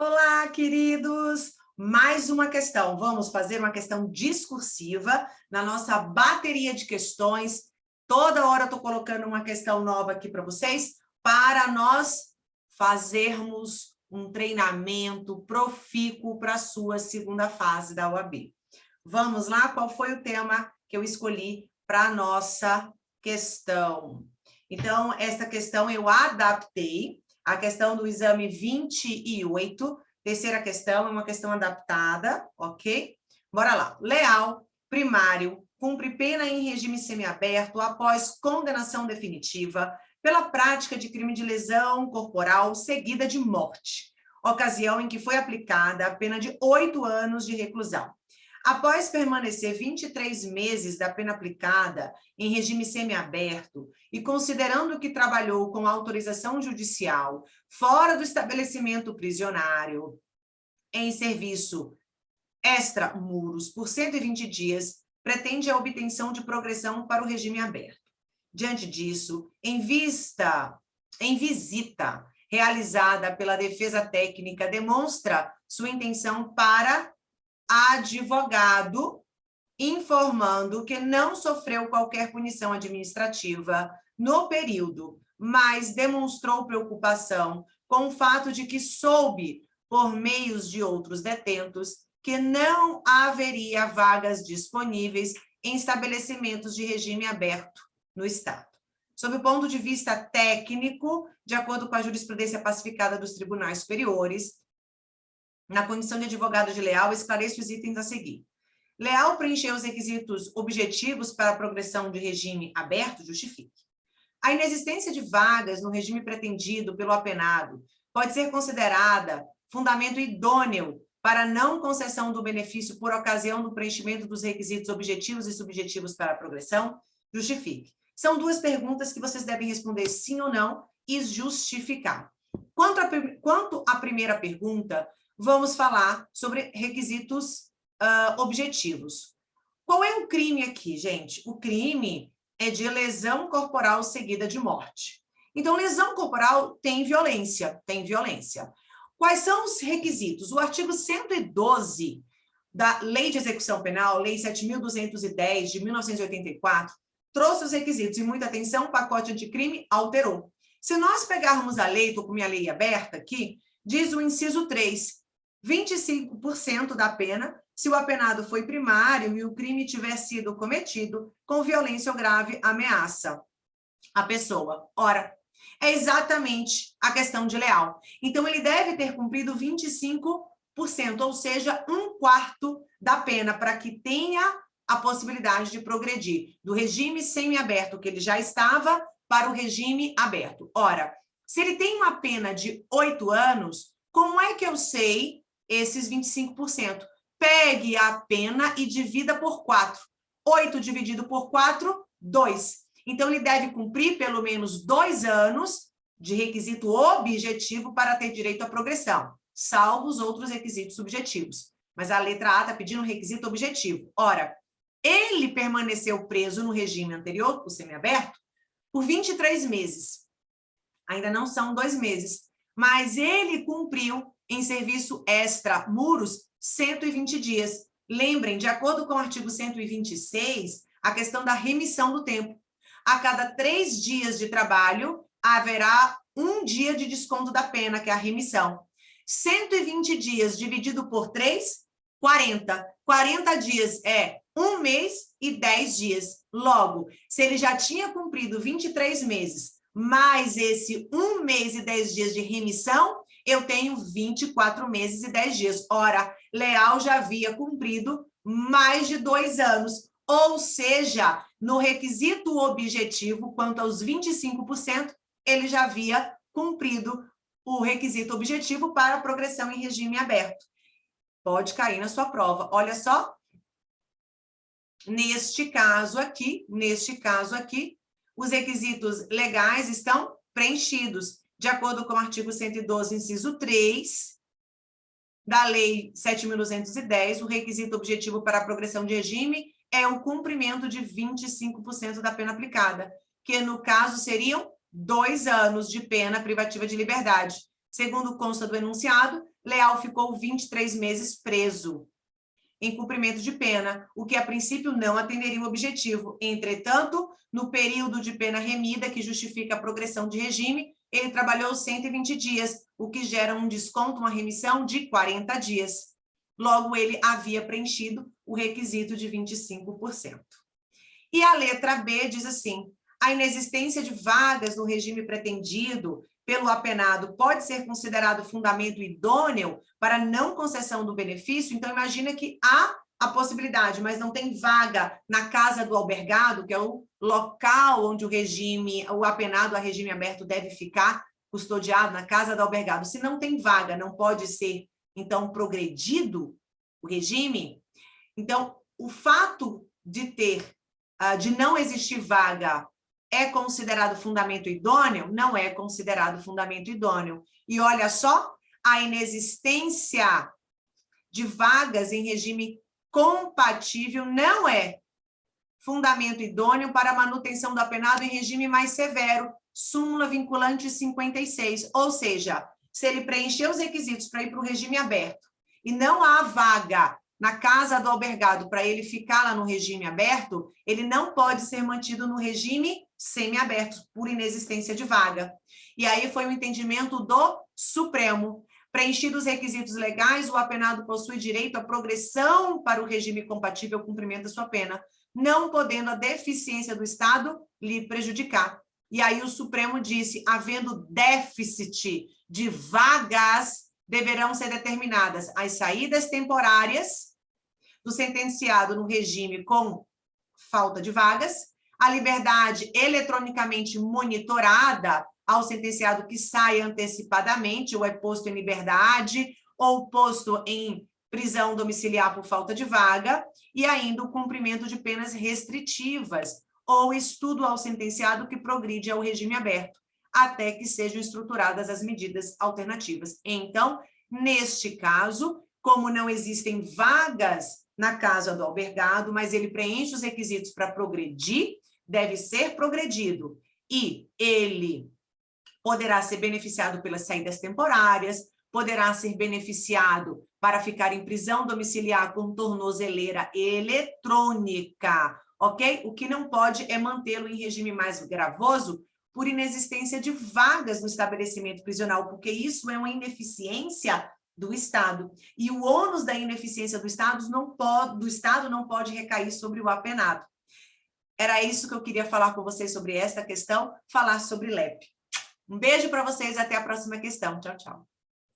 Olá, queridos! Mais uma questão. Vamos fazer uma questão discursiva na nossa bateria de questões. Toda hora eu estou colocando uma questão nova aqui para vocês, para nós fazermos um treinamento profícuo para a sua segunda fase da UAB. Vamos lá? Qual foi o tema que eu escolhi para a nossa questão? Então, esta questão eu adaptei. A questão do exame 28, terceira questão, é uma questão adaptada, ok? Bora lá. Leal, primário, cumpre pena em regime semiaberto após condenação definitiva pela prática de crime de lesão corporal seguida de morte, ocasião em que foi aplicada a pena de 8 anos de reclusão. Após permanecer 23 meses da pena aplicada em regime semiaberto e considerando que trabalhou com autorização judicial fora do estabelecimento prisionário em serviço extramuros por 120 dias, pretende a obtenção de progressão para o regime aberto. Diante disso, em visita realizada pela defesa técnica, demonstra sua intenção para advogado, informando que não sofreu qualquer punição administrativa no período, mas demonstrou preocupação com o fato de que soube, por meios de outros detentos, que não haveria vagas disponíveis em estabelecimentos de regime aberto no Estado. Sob o ponto de vista técnico, de acordo com a jurisprudência pacificada dos tribunais superiores, na condição de advogado de Leal, esclareço os itens a seguir. Leal preencheu os requisitos objetivos para a progressão de regime aberto, justifique. A inexistência de vagas no regime pretendido pelo apenado pode ser considerada fundamento idôneo para não concessão do benefício por ocasião do preenchimento dos requisitos objetivos e subjetivos para a progressão, justifique. São duas perguntas que vocês devem responder sim ou não e justificar. Quanto à primeira pergunta, vamos falar sobre requisitos objetivos. Qual é o crime aqui, gente? O crime é de lesão corporal seguida de morte. Então, lesão corporal tem violência, Quais são os requisitos? O artigo 112 da Lei de Execução Penal, Lei 7.210 de 1984, trouxe os requisitos e, muita atenção, o pacote anticrime alterou. Se nós pegarmos a lei, estou com minha lei aberta aqui, diz o inciso 3, 25% da pena se o apenado foi primário e o crime tiver sido cometido com violência ou grave ameaça à pessoa. Ora, é exatamente a questão de Leal. Então, ele deve ter cumprido 25%, ou seja, 1/4 da pena, para que tenha a possibilidade de progredir do regime semiaberto, que ele já estava, para o regime aberto. Ora, se ele tem uma pena de 8 anos, como é que eu sei esses 25%? Pegue a pena e divida por 4. 8 dividido por 4, 2. Então, ele deve cumprir pelo menos 2 anos de requisito objetivo para ter direito à progressão, salvo os outros requisitos subjetivos. Mas a letra A está pedindo um requisito objetivo. Ora, ele permaneceu preso no regime anterior, o semiaberto, por 23 meses. Ainda não são 2 meses, mas ele cumpriu em serviço extramuros 120 dias. Lembrem, de acordo com o artigo 126, a questão da remissão do tempo. A cada 3 dias de trabalho, haverá 1 dia de desconto da pena, que é a remissão. 120 dias dividido por 3, 40. 40 dias é 1 mês e 10 dias. Logo, se ele já tinha cumprido 23 meses, mais esse 1 mês e 10 dias de remissão, eu tenho 24 meses e 10 dias. Ora, Leal já havia cumprido mais de 2 anos. Ou seja, no requisito objetivo, quanto aos 25%, ele já havia cumprido o requisito objetivo para a progressão em regime aberto. Pode cair na sua prova. Olha só. Neste caso aqui, os requisitos legais estão preenchidos, de acordo com o artigo 112, inciso 3, da Lei 7.210, o requisito objetivo para a progressão de regime é o cumprimento de 25% da pena aplicada, que no caso seriam 2 anos de pena privativa de liberdade. Segundo consta do enunciado, Leal ficou 23 meses preso em cumprimento de pena, o que a princípio não atenderia o objetivo. Entretanto, no período de pena remida, que justifica a progressão de regime, ele trabalhou 120 dias, o que gera um desconto, uma remissão de 40 dias. Logo, ele havia preenchido o requisito de 25%. E a letra B diz assim: a inexistência de vagas no regime pretendido pelo apenado pode ser considerado fundamento idôneo para não concessão do benefício. Então, imagina que há a possibilidade, mas não tem vaga na casa do albergado, que é o local onde o apenado a regime aberto deve ficar custodiado, na casa do albergado. Se não tem vaga, não pode ser, então, progredido o regime. Então, o fato de não existir vaga é considerado fundamento idôneo? Não é considerado fundamento idôneo. E olha só, a inexistência de vagas em regime compatível não é fundamento idôneo para a manutenção do apenado em regime mais severo, súmula vinculante 56. Ou seja, se ele preencher os requisitos para ir para o regime aberto e não há vaga na casa do albergado para ele ficar lá no regime aberto, ele não pode ser mantido no regime semiaberto, por inexistência de vaga. E aí foi o entendimento do Supremo. Preenchidos os requisitos legais, o apenado possui direito à progressão para o regime compatível ao cumprimento da sua pena, não podendo a deficiência do Estado lhe prejudicar. E aí o Supremo disse, havendo déficit de vagas, deverão ser determinadas as saídas temporárias do sentenciado no regime com falta de vagas, a liberdade eletronicamente monitorada ao sentenciado que sai antecipadamente, ou é posto em liberdade, ou posto em prisão domiciliar por falta de vaga, e ainda o cumprimento de penas restritivas, ou estudo ao sentenciado que progride ao regime aberto, até que sejam estruturadas as medidas alternativas. Então, neste caso, como não existem vagas na casa do albergado, mas ele preenche os requisitos para progredir, deve ser progredido, e ele poderá ser beneficiado pelas saídas temporárias, poderá ser beneficiado para ficar em prisão domiciliar com tornozeleira eletrônica, ok? O que não pode é mantê-lo em regime mais gravoso por inexistência de vagas no estabelecimento prisional, porque isso é uma ineficiência do Estado. E o ônus da ineficiência do Estado não pode recair sobre o apenado. Era isso que eu queria falar com vocês sobre esta questão, falar sobre LEP. Um beijo para vocês, até a próxima questão. Tchau, tchau.